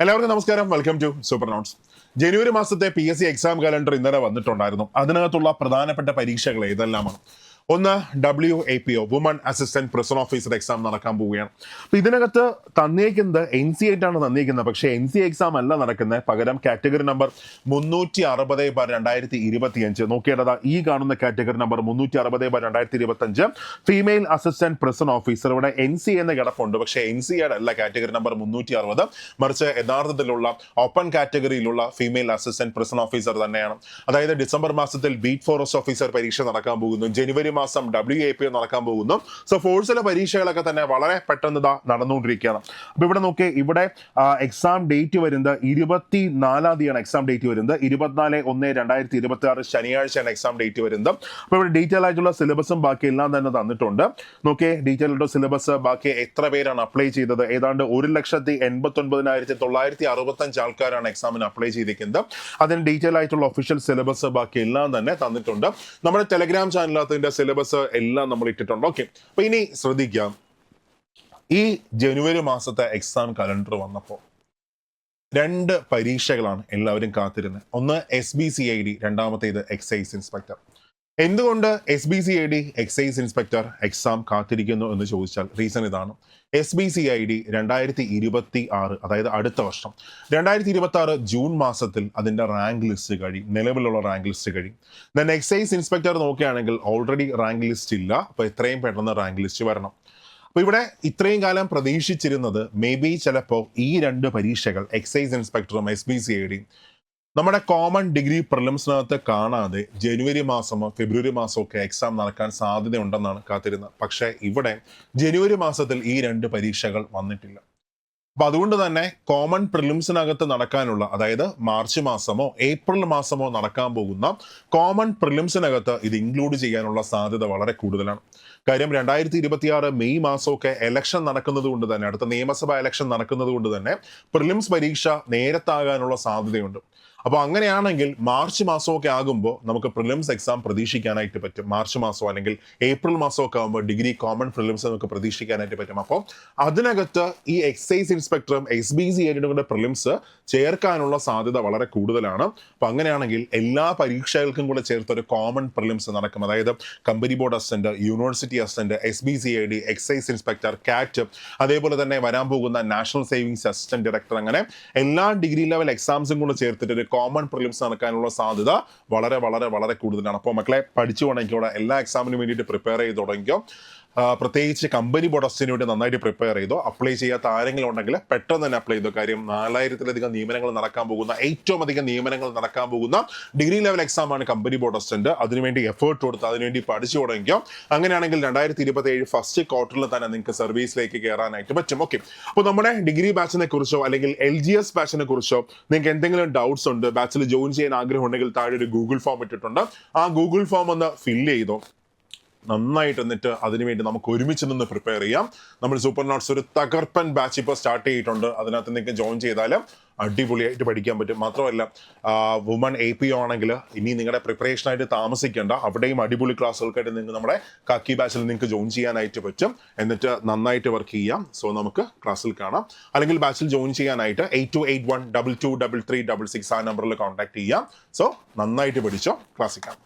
എല്ലാവർക്കും നമസ്കാരം. Welcome to super notes. ജനുവരി മാസത്തെ PSC എക്സാം കലണ്ടർ ഇന്നലെ വന്നിട്ടുണ്ടായിരുന്നു. അതിനകത്തുള്ള പ്രധാനപ്പെട്ട പരീക്ഷകൾ ഏതെല്ലാമാണ്? ഒന്ന് WAPO, woman assistant prison officer exam നടക്കാൻ പോവുകയാണ്. അപ്പൊ ഇതിനകത്ത് തന്നേക്കുന്നത് NC8 ആണ് തന്നേക്കുന്നത്. പക്ഷേ NC എക്സാം അല്ല നടക്കുന്നത്. പകരം കാറ്റഗറി നമ്പർ 360/2025 നോക്കിയേണ്ടതാ. ഈ കാണുന്ന category number 360/2025 female assistant prison officer. ഇവിടെ NC എന്ന് കിടപ്പുണ്ട്. പക്ഷേ NC8 അല്ല കാറ്റഗറി നമ്പർ 360, മറിച്ച് യഥാർത്ഥത്തിലുള്ള ഓപ്പൺ കാറ്റഗറിയിലുള്ള ഫീമെയിൽ അസിസ്റ്റന്റ് പ്രിസൺ ഓഫീസർ തന്നെയാണ്. അതായത് ഡിസംബർ മാസത്തിൽ ബീറ്റ് ഫോറസ്റ്റ് ഓഫീസർ പരീക്ഷ നടക്കാൻ പോകുന്നു. ജനുവരി മാസം WAPO നടക്കാൻ പോകുന്നു. സോ ഫോഴ്സിലെ പരീക്ഷകളൊക്കെ തന്നെ വളരെ പെട്ടെന്ന് നടന്നുകൊണ്ടിരിക്കുകയാണ്. അപ്പൊ ഇവിടെ നോക്കി, ഇവിടെ എക്സാം ഡേറ്റ് വരുന്നത് 24-ാം തീയതിയാണ്. എക്സാം ഡേറ്റ് വരുന്നത് 24/1/2026 ശനിയാഴ്ചയാണ് എക്സാം ഡേറ്റ് വരുന്നത്. അപ്പൊ ഇവിടെ ഡീറ്റെയിൽ ആയിട്ടുള്ള സിലബസും ബാക്കി എല്ലാം തന്നെ തന്നിട്ടുണ്ട്. നോക്കിയേ, ഡീറ്റെയിൽ ആയിട്ടുള്ള സിലബസ്, ബാക്കി എത്ര പേരാണ് അപ്ലൈ ചെയ്തത്, ഏതാണ്ട് 1,89,965 ആൾക്കാരാണ് എക്സാമിന് അപ്ലൈ ചെയ്തിരിക്കുന്നത്. അതിന് ഡീറ്റെയിൽ ആയിട്ടുള്ള ഒഫീഷ്യൽ സിലബസ് ബാക്കി എല്ലാം തന്നെ തന്നിട്ടുണ്ട്. നമ്മുടെ ടെലഗ്രാം ചാനലിനകത്തിന്റെ സിലബസ് എല്ലാം നമ്മൾ ഇട്ടിട്ടുണ്ട്. ഓക്കെ, അപ്പൊ ഇനി ശ്രദ്ധിക്കാം. ഈ ജനുവരി മാസത്തെ എക്സാം കലണ്ടർ വന്നപ്പോൾ 2 പരീക്ഷകളാണ് എല്ലാവരും കാത്തിരുന്നത്. ഒന്ന് SBCID, രണ്ടാമത്തേത് എക്സൈസ് ഇൻസ്പെക്ടർ. എന്തുകൊണ്ട് SBCID എക്സൈസ് ഇൻസ്പെക്ടർ എക്സാം കാത്തിരിക്കുന്നു എന്ന് ചോദിച്ചാൽ റീസൺ ഇതാണ്. SBCID 2026, അതായത് അടുത്ത വർഷം 2026 ജൂൺ മാസത്തിൽ അതിൻ്റെ റാങ്ക് ലിസ്റ്റ് കഴിയും. നിലവിലുള്ള റാങ്ക് ലിസ്റ്റ് കഴിയും. ദെൻ എക്സൈസ് ഇൻസ്പെക്ടർ നോക്കുകയാണെങ്കിൽ ഓൾറെഡി റാങ്ക് ലിസ്റ്റ് ഇല്ല. അപ്പോൾ എത്രയും പെട്ടെന്ന് റാങ്ക് ലിസ്റ്റ് വരണം. അപ്പോൾ ഇവിടെ ഇത്രയും കാലം പ്രതീക്ഷിച്ചിരുന്നത് മേ ബി ചിലപ്പോൾ ഈ 2 പരീക്ഷകൾ എക്സൈസ് ഇൻസ്പെക്ടറും SBCID നമ്മുടെ കോമൺ ഡിഗ്രി പ്രിലിംസിനകത്ത് കാണാതെ ജനുവരി മാസമോ ഫെബ്രുവരി മാസമോ ഒക്കെ എക്സാം നടക്കാൻ സാധ്യതയുണ്ടെന്നാണ് കാത്തിരുന്നത്. പക്ഷേ ഇവിടെ ജനുവരി മാസത്തിൽ ഈ 2 പരീക്ഷകൾ വന്നിട്ടില്ല. അപ്പൊ അതുകൊണ്ട് തന്നെ കോമൺ പ്രിലിംസിനകത്ത് നടക്കാനുള്ള, അതായത് മാർച്ച് മാസമോ ഏപ്രിൽ മാസമോ നടക്കാൻ പോകുന്ന കോമൺ പ്രിലിംസിനകത്ത് ഇത് ഇൻക്ലൂഡ് ചെയ്യാനുള്ള സാധ്യത വളരെ കൂടുതലാണ്. കാര്യം 2026 മെയ് മാസമൊക്കെ എലക്ഷൻ നടക്കുന്നത് കൊണ്ട് തന്നെ, അടുത്ത നിയമസഭാ എലക്ഷൻ നടക്കുന്നത് കൊണ്ട് തന്നെ പ്രിലിംസ് പരീക്ഷ നേരത്താകാനുള്ള സാധ്യതയുണ്ട്. അപ്പോൾ അങ്ങനെയാണെങ്കിൽ മാർച്ച് മാസമൊക്കെ ആകുമ്പോൾ നമുക്ക് പ്രിലിംസ് എക്സാം പ്രതീക്ഷിക്കാനായിട്ട് പറ്റും. മാർച്ച് മാസമോ അല്ലെങ്കിൽ ഏപ്രിൽ മാസമൊക്കെ ആകുമ്പോൾ ഡിഗ്രി കോമൺ പ്രിലിംസ് നമുക്ക് പ്രതീക്ഷിക്കാനായിട്ട് പറ്റും. അപ്പോൾ അതിനകത്ത് ഈ എക്സൈസ് ഇൻസ്പെക്ടറും SBCID പ്രിലിംസ് ചേർക്കാനുള്ള സാധ്യത വളരെ കൂടുതലാണ്. അപ്പോൾ അങ്ങനെയാണെങ്കിൽ എല്ലാ പരീക്ഷകൾക്കും കൂടെ ചേർത്ത് ഒരു കോമൺ പ്രിലിംസ് നടക്കും. അതായത് company board assistant, university assistant, SBCID, excise inspector, കാറ്റ്, അതേപോലെ തന്നെ വരാൻ പോകുന്ന നാഷണൽ സേവിങ്സ് അസിസ്റ്റന്റ് ഡയറക്ടർ, അങ്ങനെ എല്ലാ ഡിഗ്രി ലെവൽ എക്സാംസും കൂടെ ചേർത്തിട്ട് ഒരു കോമൺ പ്രിലിംസ് നടക്കാനുള്ള സാധ്യത വളരെ വളരെ വളരെ കൂടുതലാണ്. അപ്പോൾ മക്കളെ പഠിച്ചു തുടങ്ങിക്കോടെ, എല്ലാ എക്സാമിനും വേണ്ടിയിട്ട് പ്രിപ്പയർ ചെയ്ത് തുടങ്ങിക്കോ. പ്രത്യേകിച്ച് കമ്പനി ബോർഡ് അസിസ്റ്റന്റിന് വേണ്ടി നന്നായിട്ട് പ്രിപ്പയർ ചെയ്തോ. അപ്ലൈ ചെയ്യാത്ത ആരെങ്കിലും ഉണ്ടെങ്കിൽ പെട്ടെന്ന് തന്നെ അപ്ലൈ ചെയ്തോ. കാര്യം 4000-ലധികം നിയമനങ്ങൾ നടക്കാൻ പോകുന്ന, ഏറ്റവും അധികം നിയമനങ്ങൾ നടക്കാൻ പോകുന്ന ഡിഗ്രി ലെവൽ എക്സാം ആണ് കമ്പനി ബോർഡ് അസിസ്റ്റന്റ്. അതിനുവേണ്ടി എഫേർട്ട് കൊടുത്ത് അതിനുവേണ്ടി പഠിച്ചു തുടങ്ങിക്കോ. അങ്ങനെയാണെങ്കിൽ 2027 ഫസ്റ്റ് ക്വാർട്ടറിൽ തന്നെ നിങ്ങൾക്ക് സർവീസിലേക്ക് കയറാനായിട്ട് പറ്റും. ഓക്കെ, അപ്പോൾ നമ്മുടെ ഡിഗ്രി ബാച്ചിനെ കുറിച്ചോ അല്ലെങ്കിൽ LGS ബാച്ചിനെ കുറിച്ചോ നിങ്ങൾക്ക് എന്തെങ്കിലും ഡൗട്ട്സ് ഉണ്ട്, ബാച്ചിൽ ജോയിൻ ചെയ്യാൻ ആഗ്രഹം ഉണ്ടെങ്കിൽ താഴെ ഒരു ഗൂഗിൾ ഫോം ഇട്ടിട്ടുണ്ട്. ആ ഗൂഗിൾ ഫോം ഒന്ന് ഫില്ല് ചെയ്തോ നന്നായിട്ട്. എന്നിട്ട് അതിനുവേണ്ടി നമുക്ക് ഒരുമിച്ച് നിന്ന് പ്രിപ്പയർ ചെയ്യാം. നമ്മൾ സൂപ്പർ നോട്ട്സ് ഒരു തകർപ്പൻ ബാച്ച് ഇപ്പോൾ സ്റ്റാർട്ട് ചെയ്തിട്ടുണ്ട്. അതിനകത്ത് നിങ്ങൾക്ക് ജോയിൻ ചെയ്താലും അടിപൊളിയായിട്ട് പഠിക്കാൻ പറ്റും. മാത്രമല്ല വുമൺ APO ആണെങ്കിൽ ഇനി നിങ്ങളുടെ പ്രിപ്പറേഷനായിട്ട് താമസിക്കേണ്ട. അവിടെയും അടിപൊളി ക്ലാസ്സുകൾക്കായിട്ട് നിങ്ങൾക്ക് നമ്മുടെ കാക്കി ബാച്ചിൽ നിങ്ങൾക്ക് ജോയിൻ ചെയ്യാനായിട്ട് പറ്റും. എന്നിട്ട് നന്നായിട്ട് വർക്ക് ചെയ്യാം. സോ നമുക്ക് ക്ലാസ്സിൽ കാണാം. അല്ലെങ്കിൽ ബാച്ചിൽ ജോയിൻ ചെയ്യാനായിട്ട് 8281223366 ആ നമ്പറിൽ കോൺടാക്ട് ചെയ്യാം. സോ നന്നായിട്ട് പഠിച്ചോ, ക്ലാസ്സിൽ കാണാം.